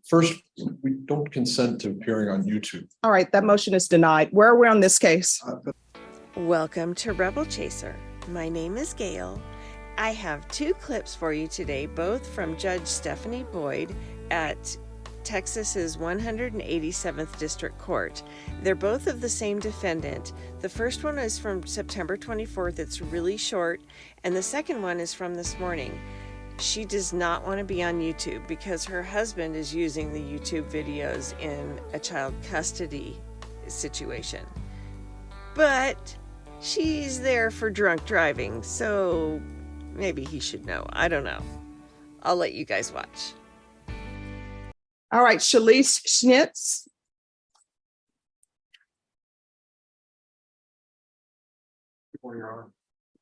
First, we don't consent to appearing on YouTube. All right, that motion is denied. Where are we on this case? Welcome to Rebel Chaser. My name is Gail. I have two clips for you today, both from Judge Stephanie Boyd at Texas's 187th District Court. They're both of the same defendant. The first one is from September 24th. It's really short. And the second one is from this morning. She does not want to be on YouTube because her husband is using the YouTube videos in a child custody situation. But she's there for drunk driving, so maybe he should know. I don't know. I'll let you guys watch. All right, Shalise Schnitz. Good morning, Your Honor.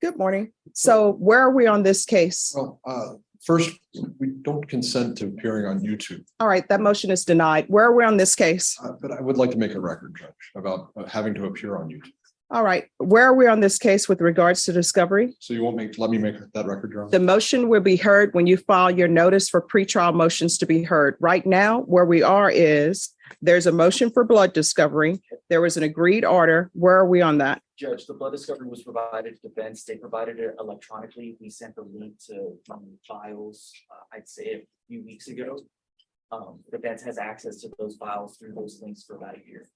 Good morning. So where are we on this case? Well, first, we don't consent to appearing on YouTube. All right, that motion is denied. Where are we on this case? But I would like to make a record, Judge, about having to appear on YouTube. All right, where are we on this case with regards to discovery? So you won't let me make that record, Your Honor? The motion will be heard when you file your notice for pretrial motions to be heard. Right now, where we are is there's a motion for blood discovery. There was an agreed order. Where are we on that? Judge, the blood discovery was provided to defense. They provided it electronically. We sent the link to files, I'd say a few weeks ago. Defense has access to those files through those links for about a year.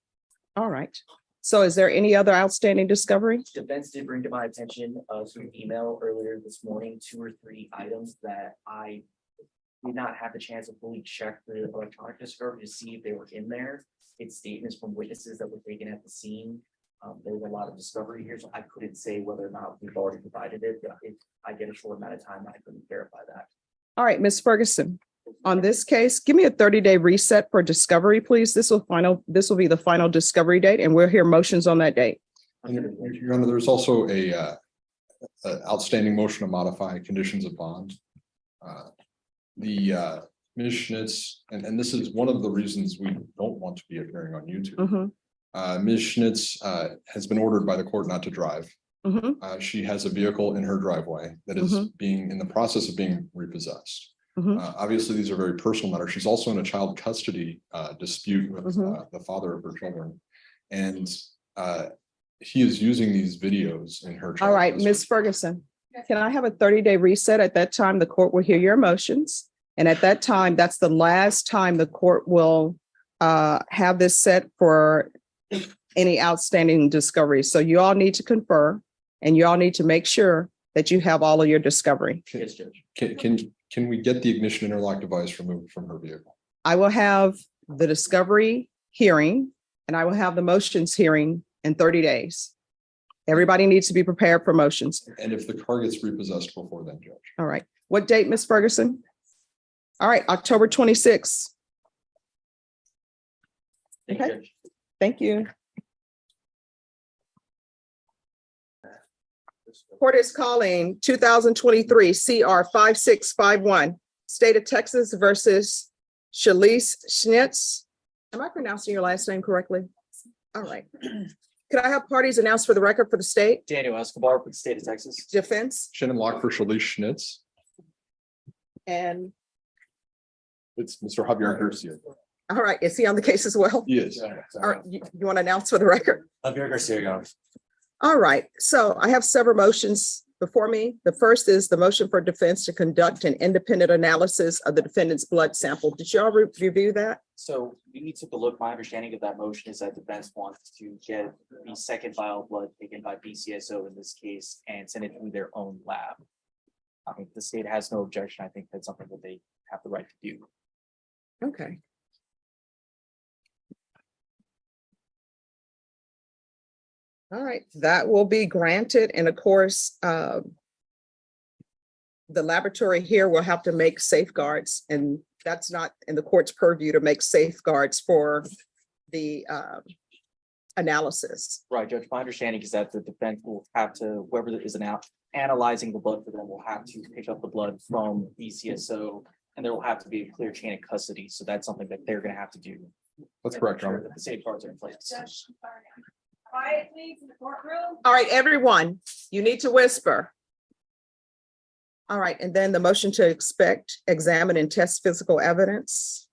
All right. So is there any other outstanding discovery? Defense did bring to my attention through email earlier this morning, 2 or 3 items that I did not have the chance to fully check the electronic discovery to see if they were in there. It's statements from witnesses that were taken at the scene. There was a lot of discovery here, so I couldn't say whether or not we've already provided it. If I get a short amount of time, I couldn't verify that. All right, Ms. Ferguson, on this case, give me a 30-day reset for discovery, please. This will be the final discovery date, and we'll hear motions on that date. And Your Honor, there's also a outstanding motion to modify conditions of bond. Ms. Schnitz, and this is one of the reasons we don't want to be appearing on YouTube. Mm-hmm. Ms. Schnitz has been ordered by the court not to drive. Mm-hmm. She has a vehicle in her driveway that is being in the process of being repossessed. Obviously, these are very personal matters. She's also in a child custody dispute with the father of her children. And he is using these videos in her child All right, custody. Ms. Ferguson, can I have a 30-day reset? At that time, the court will hear your motions. And at that time, that's the last time the court will have this set for any outstanding discovery. So you all need to confer and you all need to make sure that you have all of your discovery. Yes, Judge. Can we get the ignition interlock device removed from her vehicle? I will have the discovery hearing and I will have the motions hearing in 30 days. Everybody needs to be prepared for motions. And if the car gets repossessed before then, Judge? All right. What date, Ms. Ferguson? All right, October 26th. Thank you, Okay. Judge. Thank you. Court is calling 2023 CR 5651, State of Texas versus Shalise Schnitz. Am I pronouncing your last name correctly? All right. Could I have parties announced for the record for the state? Daniel Escobar for the state of Texas. Defense Shannon Locke for Shalise Schnitz. and, It's Mr. Javier Garcia. all right, is he on the case as well? He is. All right, you want to announce for the record? Javier Garcia, Your Honor. All right, so I have several motions before me. The first is the motion for defense to conduct an independent analysis of the defendant's blood sample. Did y'all review that? So we took a look. My understanding of that motion is that defense wants to get the second vial of blood taken by BCSO in this case and send it through their own lab. I mean, the state has no objection. I think that's something that they have the right to do. Okay. All right, that will be granted. And of course, the laboratory here will have to make safeguards, and that's not in the court's purview to make safeguards for the analysis. Right, Judge. My understanding is that the defense will have to, whoever is analyzing the blood for them will have to pick up the blood from BCSO, and there will have to be a clear chain of custody. So that's something that they're going to have to do. That's correct, Your Sure Honor. that the safeguards are in place. Quiet, please, in the courtroom. All right, everyone, you need to whisper. All right, and then the motion to examine and test physical evidence.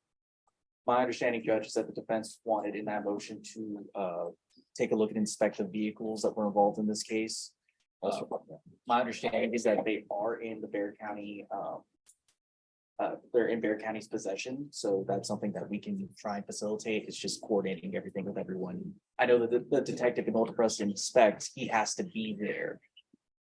My understanding, Judge, is that the defense wanted in that motion to take a look and inspect the vehicles that were involved in this case. My understanding is that they are in the Bear County, they're in Bear County's possession, so that's something that we can try and facilitate. It's just coordinating everything with everyone. I know that the detective in order for us to inspect, he has to be there.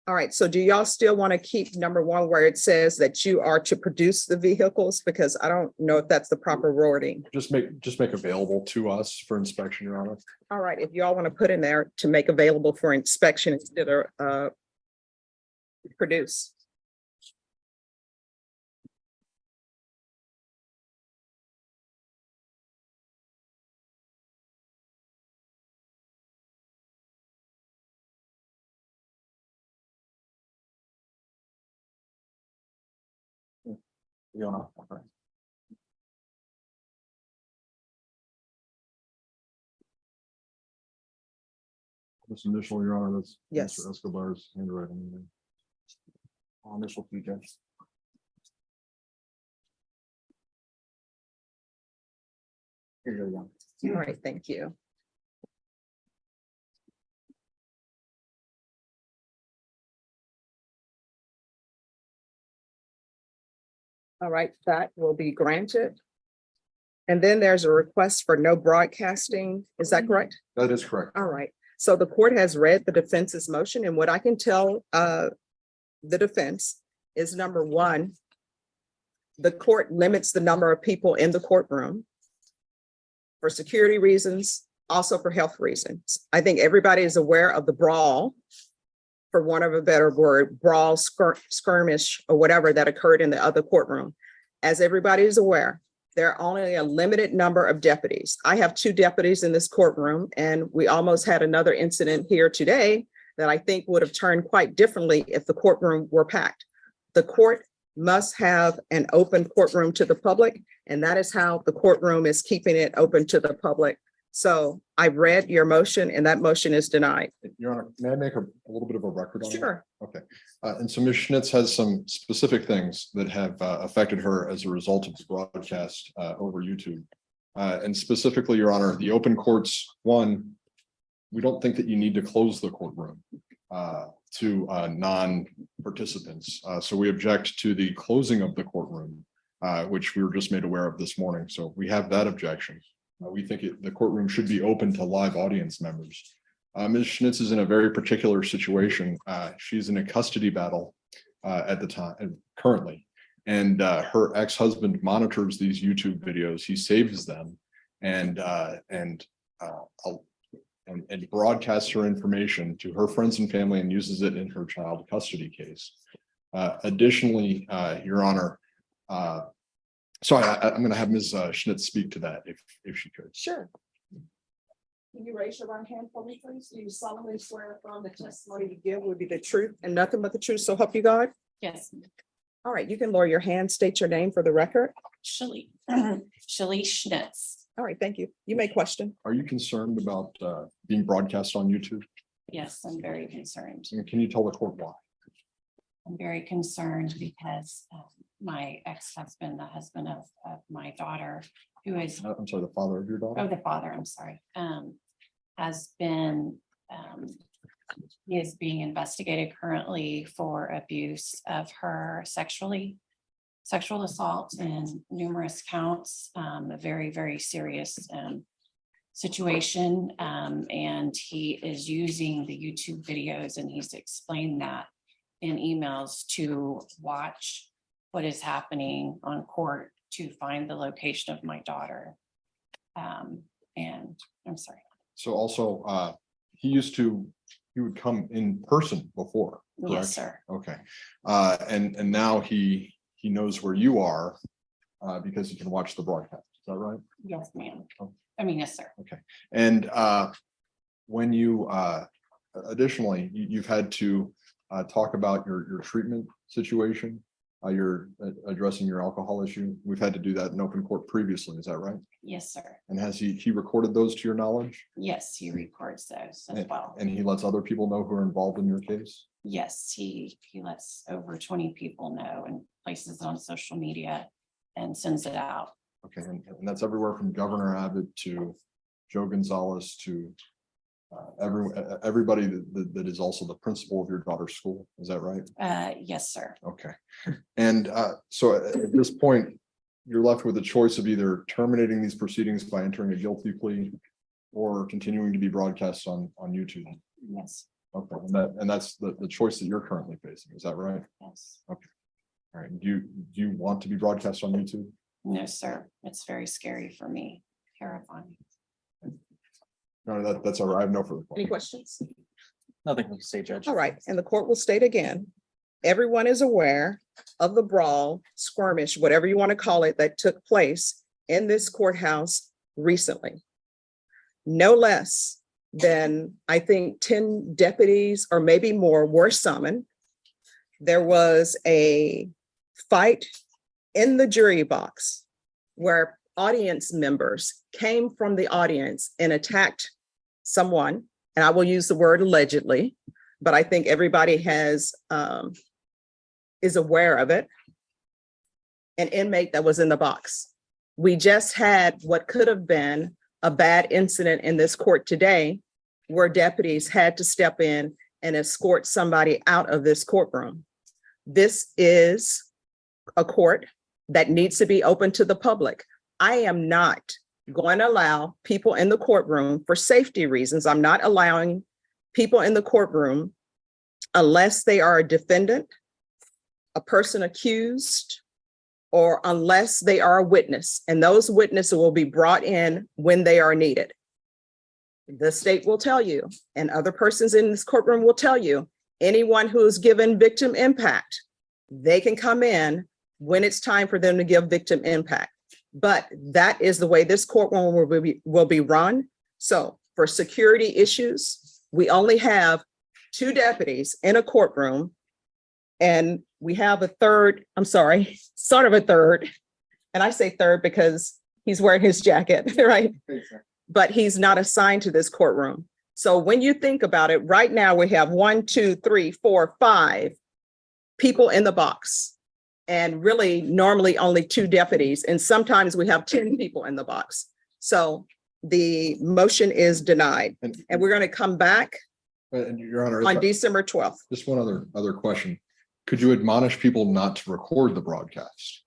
All right, so do y'all still want to keep number one where it says that you are to produce the vehicles? Because I don't know if that's the proper wording. Just make available to us for inspection, Your Honor. All right, if y'all want to put in there to make available for inspection instead of produce. You know. This initial, Your Honor, that's Yes. Mr. Escobar's handwriting. Initial fee, Judge. Here you go. All right, thank you. All right, that will be granted. And then there's a request for no broadcasting. Is that correct? That is correct. All right, so the court has read the defense's motion, and what I can tell the defense is number one, the court limits the number of people in the courtroom for security reasons, also for health reasons. I think everybody is aware of the brawl, for want of a better word, brawl, skirmish, or whatever that occurred in the other courtroom. As everybody is aware, there are only a limited number of deputies. I have 2 deputies in this courtroom, and we almost had another incident here today that I think would have turned quite differently if the courtroom were packed. The court must have an open courtroom to the public, and that is how the courtroom is keeping it open to the public. So I read your motion, and that motion is denied. Your Honor, may I make a little bit of a record on that? Sure. Okay, and so Ms. Schnitz has some specific things that have affected her as a result of the broadcast over YouTube. And specifically, Your Honor, the open courts, one, we don't think that you need to close the courtroom to non-participants. So we object to the closing of the courtroom, which we were just made aware of this morning. So we have that objection. We think the courtroom should be open to live audience members. Ms. Schnitz is in a very particular situation. She's in a custody battle at the time, currently, and her ex-husband monitors these YouTube videos. He saves them and broadcasts her information to her friends and family and uses it in her child custody case. Additionally, Your Honor, sorry, I'm going to have Ms. Schnitz speak to that if she could. Sure. Can you raise your right hand for me, please? Do you solemnly swear affirm the testimony you give will be the truth and nothing but the truth, so help you God? Yes, All right, you can lower your hand, state your name for the record. Shelley Schnitz. All right, thank you. You may question. Are you concerned about being broadcast on YouTube? Yes, I'm very concerned. And can you tell the court why? I'm very concerned because my ex-husband, the husband of my daughter, who is, I'm sorry, the father of your daughter? oh, the father, I'm sorry, has been, he is being investigated currently for abuse of her sexual assault and numerous counts, a very, very serious situation. And he is using the YouTube videos, and he's explained that in emails to watch what is happening on court to find the location of my daughter. And I'm sorry. So also, he would come in person before, correct? Yes, sir. Okay, and now he knows where you are because he can watch the broadcast. Is that right? Yes, ma'am. Oh. I mean, yes, sir. Okay, and when you additionally, you've had to talk about your treatment situation. You're addressing your alcohol issue. We've had to do that in open court previously. Is that right? Yes, sir. And has he recorded those to your knowledge? Yes, he records those as well. And he lets other people know who are involved in your case? Yes, he lets over 20 people know and places it on social media and sends it out. Okay, and that's everywhere from Governor Abbott to Joe Gonzalez to everybody that is also the principal of your daughter's school. Is that right? Yes, sir. Okay. And so at this point, you're left with a choice of either terminating these proceedings by entering a guilty plea or continuing to be broadcast on YouTube. Yes, Okay, and that's the choice that you're currently facing. Is that right? yes. All right. Do you want to be broadcast on YouTube? No, sir. It's very scary for me, terrifying. No, that's all right. I have no further Any questions. questions? Nothing to say, Judge. All right, and the court will state again, everyone is aware of the brawl, skirmish, whatever you want to call it, that took place in this courthouse recently. No less than, I think, 10 deputies or maybe more were summoned. There was a fight in the jury box where audience members came from the audience and attacked someone, and I will use the word allegedly, but I think everybody is aware of it. An inmate that was in the box. We just had what could have been a bad incident in this court today, where deputies had to step in and escort somebody out of this courtroom. This is a court that needs to be open to the public. I am not going to allow people in the courtroom for safety reasons. I'm not allowing people in the courtroom unless they are a defendant, a person accused, or unless they are a witness, and those witnesses will be brought in when they are needed. The state will tell you, and other persons in this courtroom will tell you, anyone who is given victim impact, they can come in when it's time for them to give victim impact. But that is the way this courtroom will be run. So for security issues, we only have 2 deputies in a courtroom, and we have a third, sort of a third. And I say third because he's wearing his jacket, right? But he's not assigned to this courtroom. So when you think about it, right now we have 1, 2, 3, 4, 5 people in the box. And really normally only 2 deputies. And sometimes we have 10 people in the box. So the motion is denied. And we're going to come back And Your Honor, on December 12th. just one other question. Could you admonish people not to record the broadcast?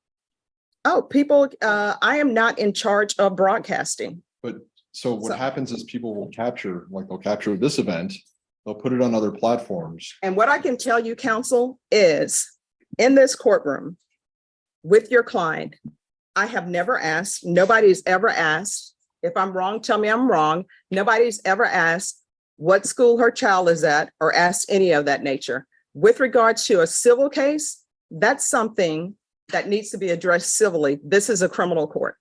Oh, people, I am not in charge of broadcasting. But so what So- happens is people will capture, like they'll capture this event, they'll put it on other platforms. And what I can tell you, counsel, is in this courtroom with your client, I have never asked, nobody's ever asked, if I'm wrong, tell me I'm wrong. Nobody's ever asked what school her child is at or asked any of that nature. With regards to a civil case, that's something that needs to be addressed civilly. This is a criminal court.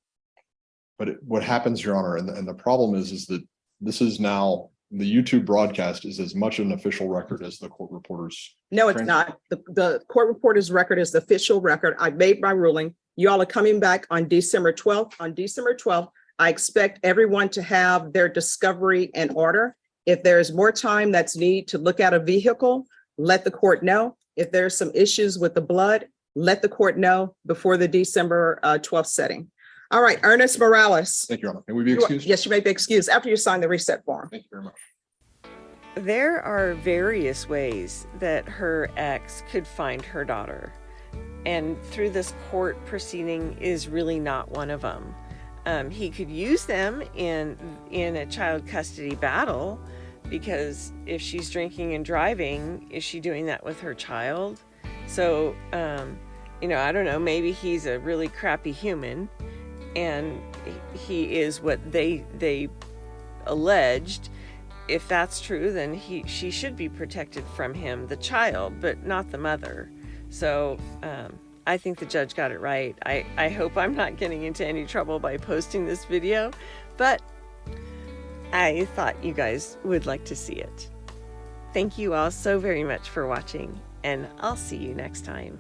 But what happens, Your Honor, and the problem is that this is now, the YouTube broadcast is as much an official record as the court reporters. No, it's not. The court reporter's record is the official record. I made my ruling. You all are coming back on December 12th. On December 12th, I expect everyone to have their discovery in order. If there's more time that's needed to look at a vehicle, let the court know. If there's some issues with the blood, let the court know before the December 12th setting. All right, Ernest Morales. Thank you, Your Honor. Can we be excused? Yes, you may be excused after you sign the reset form. Thank you very much. There are various ways that her ex could find her daughter, and through this court proceeding is really not one of them. He could use them in a child custody battle, because if she's drinking and driving, is she doing that with her child? So, I don't know, maybe he's a really crappy human and he is what they alleged. If that's true, then she should be protected from him, the child, but not the mother. So I think the judge got it right. I hope I'm not getting into any trouble by posting this video, but I thought you guys would like to see it. Thank you all so very much for watching, and I'll see you next time.